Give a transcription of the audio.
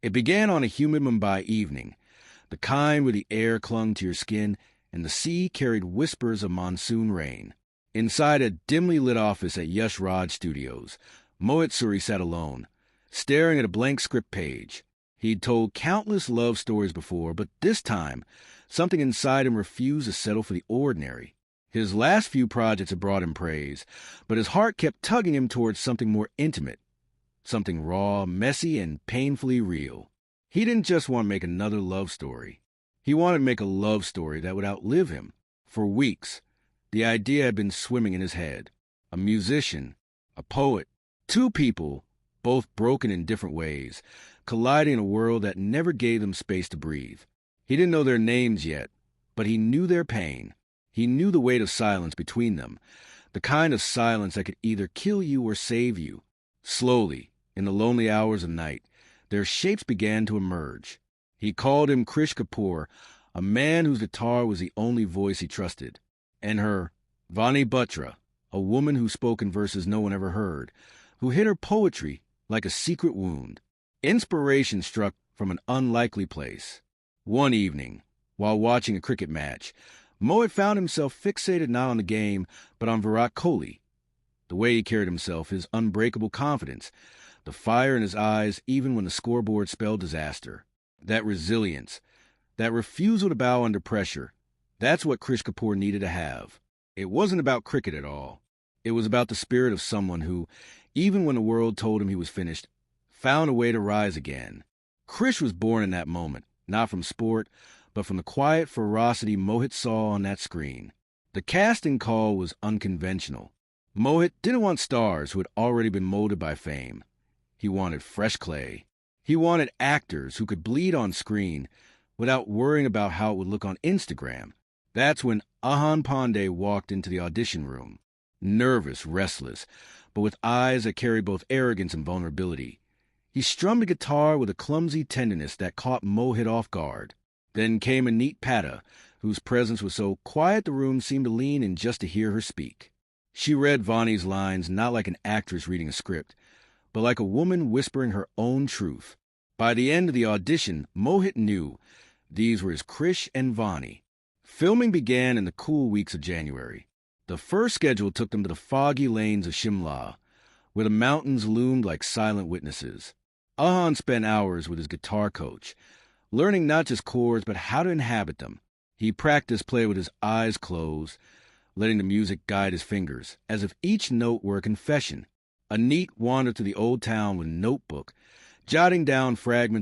It began on a humid Mumbai evening, the kind where the air clung to your skin and the sea carried whispers of monsoon rain. Inside a dimly lit office at Yash Raj Studios, Mohit Suri sat alone, staring at a blank script page. He'd told countless love stories before, but this time, something inside him refused to settle for the ordinary. His last few projects had brought him praise, but his heart kept tugging him towards something more intimate, something raw, messy, and painfully real. He didn't just want to make another love story. He wanted to make a love story that would outlive him. For weeks, the idea had been swimming in his head. A musician, a poet, two people, both broken in different ways, colliding in a world that never gave them space to breathe. He didn't know their names yet, but he knew their pain. He knew the weight of silence between them, the kind of silence that could either kill you or save you. Slowly, in the lonely hours of night, their shapes began to emerge. He called him Krish Kapoor, a man whose guitar was the only voice he trusted, and her, Vani Batra, a woman who spoke in verses no one ever heard, who hid her poetry like a secret wound. Inspiration struck from an unlikely place. One evening, while watching a cricket match, Mohit found himself fixated not on the game, but on Virat Kohli. The way he carried himself, his unbreakable confidence, the fire in his eyes even when the scoreboard spelled disaster. That resilience, that refusal to bow under pressure, that's what Krish Kapoor needed to have. It wasn't about cricket at all. It was about the spirit of someone who, even when the world told him he was finished, found a way to rise again. Krish was born in that moment, not from sport, but from the quiet ferocity Mohit saw on that screen. The casting call was unconventional. Mohit didn't want stars who had already been molded by fame. He wanted fresh clay. He wanted actors who could bleed on screen without worrying about how it would look on Instagram. That's when Ahan Pandey walked into the audition room, nervous, restless, but with eyes that carried both arrogance and vulnerability. He strummed a guitar with a clumsy tenderness that caught Mohit off guard. Then came a neat Pata, whose presence was so quiet the room seemed to lean in just to hear her speak. She read Vani's lines not like an actress reading a script, but like a woman whispering her own truth. By the end of the audition, Mohit knew these were his Krish and Vani. Filming began in the cool weeks of January. The first schedule took them to the foggy lanes of Shimla, where the mountains loomed like silent witnesses. Ahan spent hours with his guitar coach, learning not just chords but how to inhabit them. He practiced play with his eyes closed, letting the music guide his fingers, as if each note were a confession. A neat wandered to the old town with a notebook, jotting down fragments